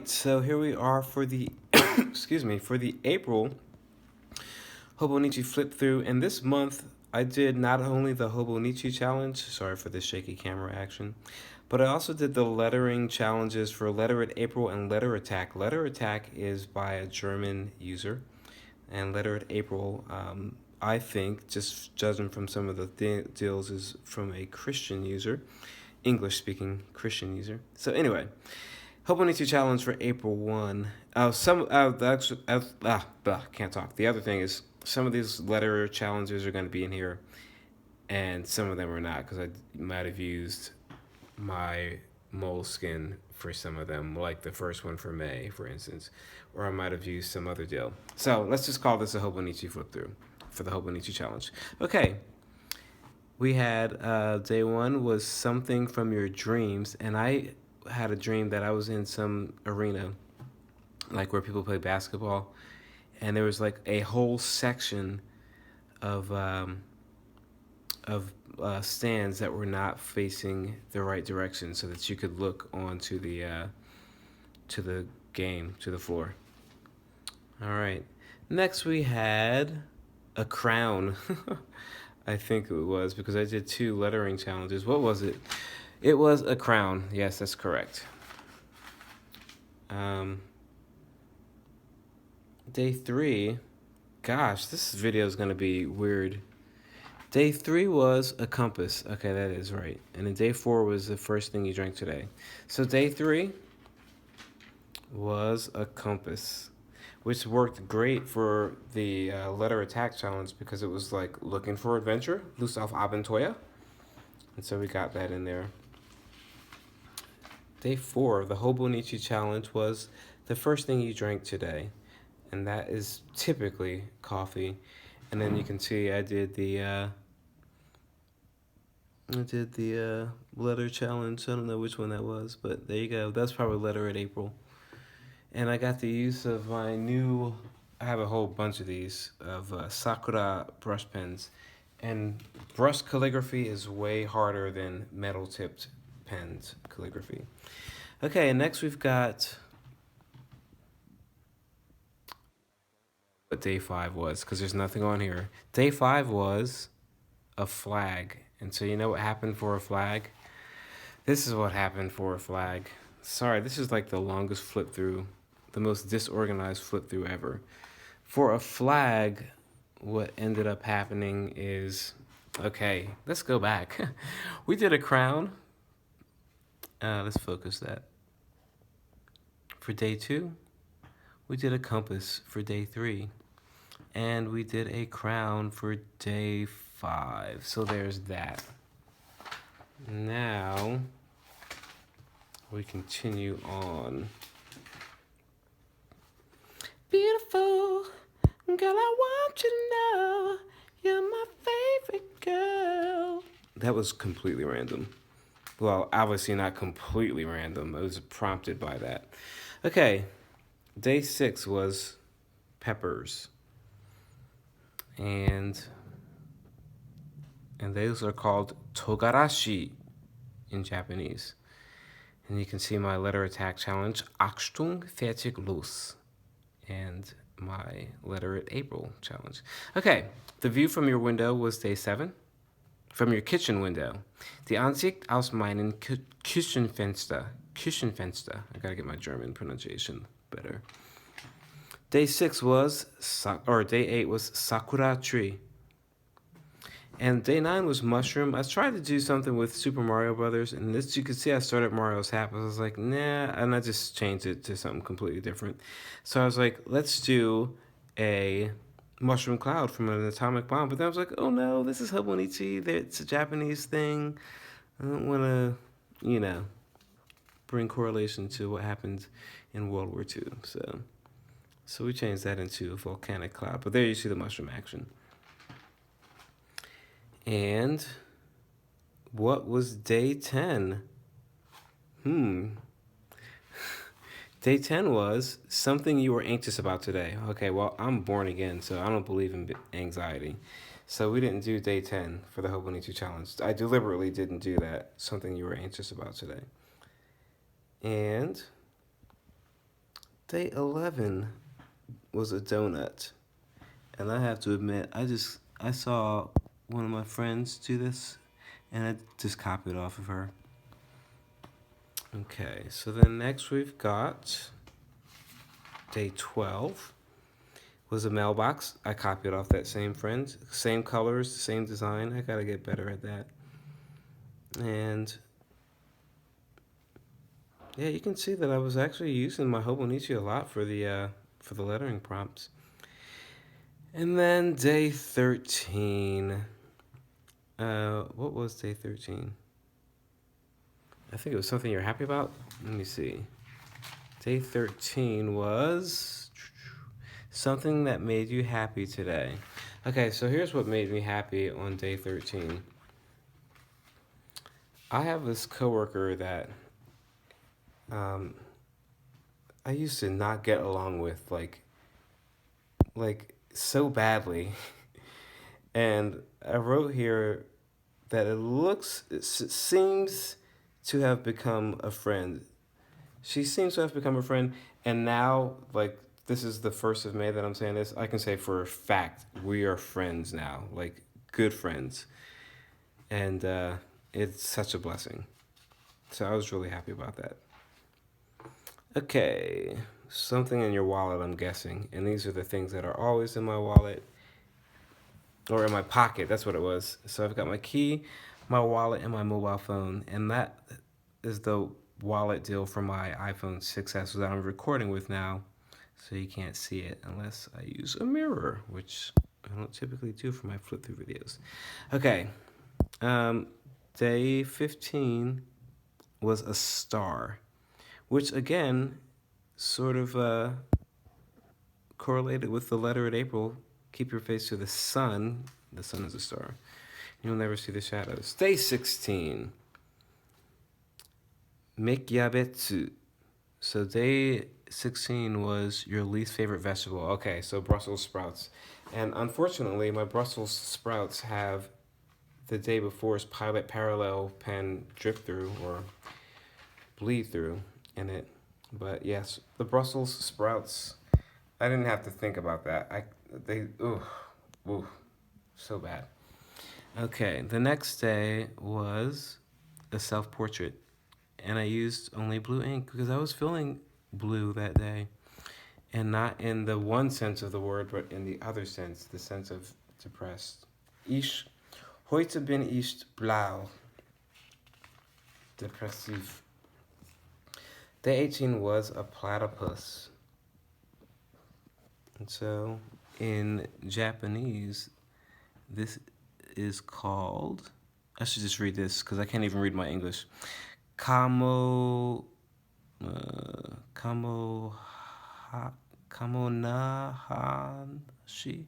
So here we are for the excuse me, for the April Hobonichi flip through, and this month I did not only the Hobonichi challenge, sorry for the shaky camera action, but I also did the lettering challenges for Letter It April and Letter Attack. Letter Attack is by a German user, and Letter It April, I think, just judging from some of the deals, is from a Christian user, English speaking Christian user. So anyway, Hobonichi challenge for April 1. Can't talk. The other thing is some of these letter challenges are going to be in here, and some of them are not because I might have used my moleskin for some of them, like the first one for May, for instance, or I might have used some other deal. So let's just call this a Hobonichi flip through for the Hobonichi challenge. Okay, we had day one was something from your dreams, and I had a dream that I was in some arena, like where people play basketball, and there was like a whole section of stands that were not facing the right direction, so that you could look onto to the game, to the floor. All right. Next we had a crown. I think it was because I did two lettering challenges. What was it? It was a crown. Yes, that's correct. Um, Day three. Gosh, this video is going to be weird. Day three was a compass. Okay, that is right. And then day four was the first thing you drank today. So day three was a compass, which worked great for the letter attack challenge because it was like looking for adventure, Lust auf Abenteuer. And so we got that in there. Day four, the Hobonichi challenge was the first thing you drank today. And that is typically coffee. And then you can see I did the letter challenge. I don't know which one that was, but there you go. That's probably Letter at April. And I got the use of my new. I have a whole bunch of these of Sakura brush pens, and brush calligraphy is way harder than metal tipped pens calligraphy. Okay, and next we've got what day five was because there's nothing on here. Day five was a flag, and so you know what happened for a flag? This is what happened for a flag. Sorry, this is like the longest flip through, the most disorganized flip through ever. For a flag, what ended up happening is, okay, let's go back. We did a crown. Let's focus that. For day two, we did a compass for day three. And we did a crown for day five. So there's that. Now, we continue on. Beautiful girl, I want you to know you're my favorite girl. That was completely random. Well, obviously not completely random. It was prompted by that. Okay, day six was peppers. And those are called togarashi in Japanese. And you can see my letter attack challenge, Achtung, fertig, los. And my letter at April challenge. Okay, the view from your window was day seven. From your kitchen window. Die Ansicht aus meinem Küchenfenster. Küchenfenster. I gotta get my German pronunciation better. Day six was, day eight was Sakura tree. And day nine was mushroom. I tried to do something with Super Mario Brothers, and this you can see I started Mario's hat, but I was like, nah, and I just changed it to something completely different. So I was like, let's do a mushroom cloud from an atomic bomb. But then I was like, oh no, this is Hobonichi. It's a Japanese thing. I don't want to, bring correlation to what happened in World War II. So we changed that into a volcanic cloud. But there you see the mushroom action. And what was day 10? Day 10 was something you were anxious about today. Okay, well, I'm born again, so I don't believe in anxiety. So we didn't do day 10 for the Hobonichi challenge. I deliberately didn't do that. Something you were anxious about today. And Day 11 was a donut. And I have to admit, I saw one of my friends do this, and I just copied off of her. Okay, so then next we've got day 12 was a mailbox. I copied off that same friend. Same colors, same design. I gotta get better at that. And yeah, you can see that I was actually using my Hobonichi a lot for the lettering prompts. And then day 13. What was day 13? I think it was something you're happy about. Let me see. Day 13 was something that made you happy today. Okay, so here's what made me happy on day 13. I have this coworker that um, I used to not get along with like so badly. And I wrote here that it seems to have become a friend. She seems to have become a friend, and now, like, this is the 1st of May that I'm saying this. I can say for a fact we are friends now, like good friends, and it's such a blessing. So I was really happy about that. Okay, something in your wallet, I'm guessing, and these are the things that are always in my wallet or in my pocket. That's what it was. So I've got my key, my wallet, and my mobile phone, and that is the wallet deal for my iPhone 6S that I'm recording with now. So you can't see it unless I use a mirror, which I don't typically do for my flip through videos. Okay, um, day 15 was a star, which again sort of correlated with the letter at April. Keep your face to the sun. The sun is a star. You'll never see the shadows. Day 16. Mekyabetsu. So day 16 was your least favorite vegetable. Okay, so Brussels sprouts. And unfortunately, my Brussels sprouts have the day before's pilot parallel pen drip through or bleed through in it. But yes, the Brussels sprouts, I didn't have to think about that. Ooh, so bad. Okay, the next day was a self portrait, and I used only blue ink because I was feeling blue that day, and not in the one sense of the word, but in the other sense, the sense of depressed. Ich, heute bin ich blau, depressiv. Day 18 was a platypus. And so in Japanese, this is called, I should just read this because I can't even read my English. Kamo, kamonahashi?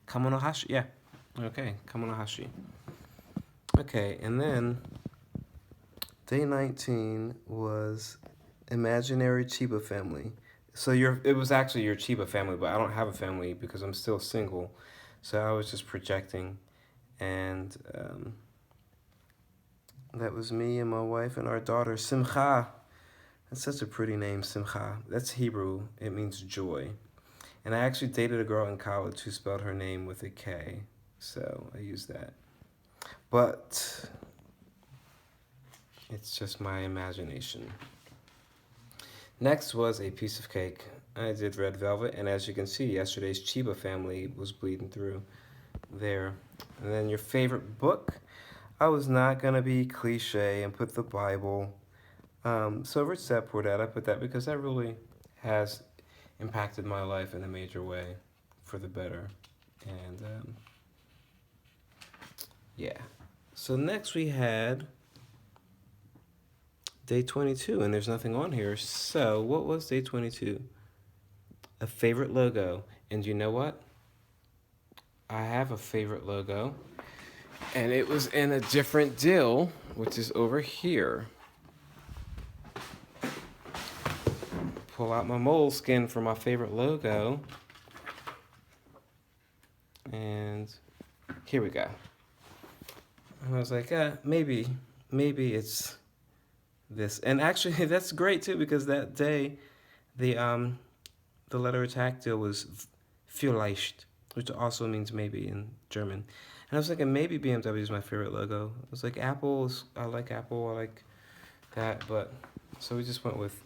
Kamonohashi? Yeah. Okay, kamonohashi. Okay, and then day 19 was imaginary Chiba family. So it was actually your Chiba family, but I don't have a family because I'm still single. So I was just projecting, and that was me and my wife and our daughter Simcha. That's such a pretty name, Simcha. That's Hebrew. It means joy. And I actually dated a girl in college who spelled her name with a K, so I used that. But it's just my imagination. Next was a piece of cake. I did red velvet, and as you can see, yesterday's Chiba family was bleeding through there. And then your favorite book. I was not going to be cliche and put the Bible. So Rich Dad Poor Dad, I put that because that really has impacted my life in a major way for the better. And yeah. So next we had day 22, and there's nothing on here. So what was day 22? A favorite logo. And you know what? I have a favorite logo, and it was in a different dill, which is over here. Pull out my moleskin for my favorite logo, and here we go. And I was like, maybe it's this. And actually, that's great too, because that day, the the letter attack deal was vielleicht, which also means maybe in German. And I was thinking maybe BMW is my favorite logo. I was like Apple's, I like Apple, I like that, but so we just went with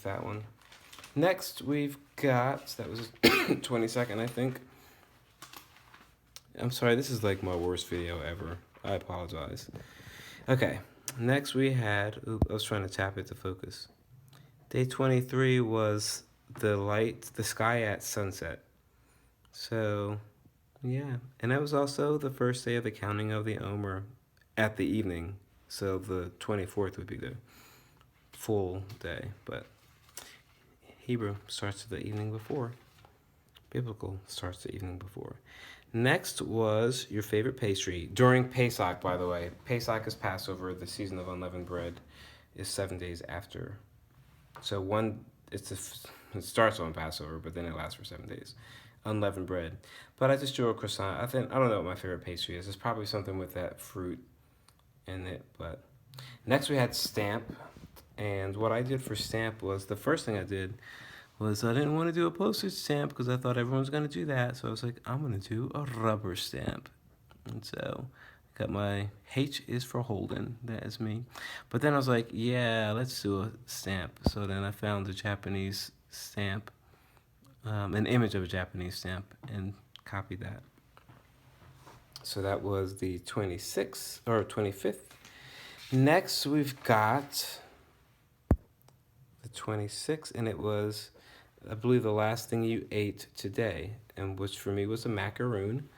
that one. Next we've got, that was 22nd, I think. I'm sorry, this is like my worst video ever. I apologize. Okay, next we had, I was trying to tap it to focus. Day 23 was the sky at sunset. So, yeah. And that was also the first day of the counting of the Omer at the evening. So the 24th would be the full day. But Hebrew starts the evening before. Biblical starts the evening before. Next was your favorite pastry. During Pesach, by the way. Pesach is Passover. The season of unleavened bread is 7 days after. So it starts on Passover, but then it lasts for 7 days. Unleavened bread. But I just drew a croissant. I don't know what my favorite pastry is. It's probably something with that fruit in it. But next we had stamp. And what I did for stamp was, the first thing I did was I didn't want to do a postage stamp because I thought everyone was going to do that. So I was like, I'm going to do a rubber stamp. And so I got my H is for Holden. That is me. But then I was like, yeah, let's do a stamp. So then I found a Japanese stamp, an image of a Japanese stamp, and copied that. So that was the 26th or 25th. Next, we've got the 26th, and it was, I believe, the last thing you ate today, and which for me was a macaroon.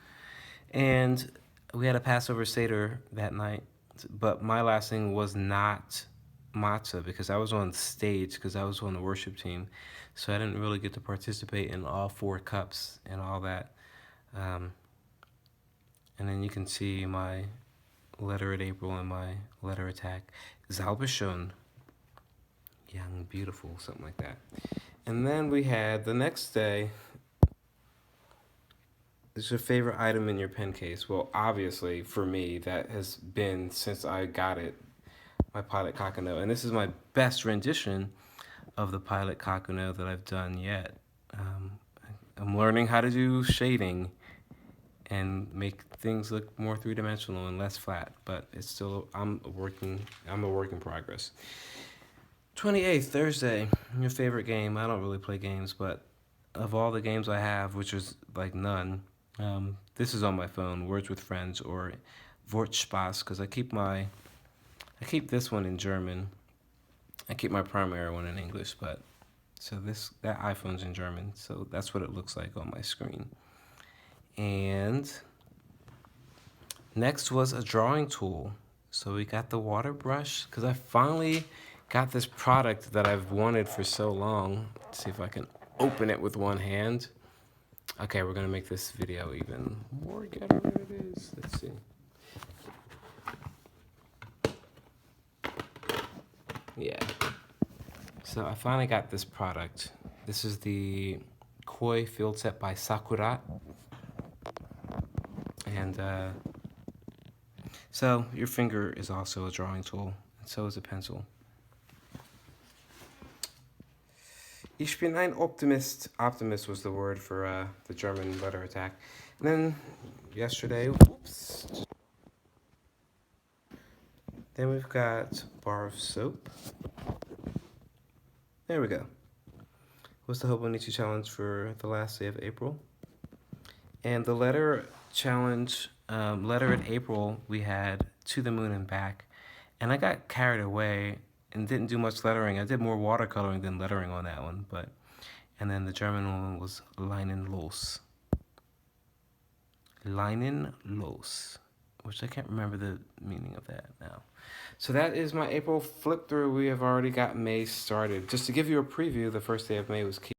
And we had a Passover Seder that night, but my last thing was not matzah because I was on stage, because I was on the worship team. So I didn't really get to participate in all 4 cups and all that. And then you can see my letter at April and my letter attack. Zalbishon. Young, beautiful, something like that. And then we had the next day. Is your favorite item in your pen case? Well, obviously, for me, that has been, since I got it, my Pilot Kakano. And this is my best rendition of the Pilot Kakano that I've done yet. I'm learning how to do shading and make things look more three-dimensional and less flat, but it's still, I'm a work in progress. 28th, Thursday, your favorite game. I don't really play games, but of all the games I have, which is like none, this is on my phone, Words with Friends or Wortspaß, because I keep this one in German. I keep my primary one in English, but so that iPhone's in German, so that's what it looks like on my screen. And next was a drawing tool. So we got the water brush, because I finally got this product that I've wanted for so long. Let's see if I can open it with one hand. Okay, we're gonna make this video even more ghetto than it is. Let's see. Yeah. So I finally got this product. This is the Koi field set by Sakura. And so your finger is also a drawing tool, and so is a pencil. Ich bin ein Optimist. Optimist was the word for the German letter attack. And then yesterday, whoops. Then we've got bar of soap. There we go. What's the Hobonichi challenge for the last day of April? And the letter challenge, letter in April, we had To the Moon and Back. And I got carried away and didn't do much lettering. I did more watercoloring than lettering on that one. And then the German one was Leinen los. Leinen los, which I can't remember the meaning of that now. So that is my April flip through. We have already got May started. Just to give you a preview, the first day of May was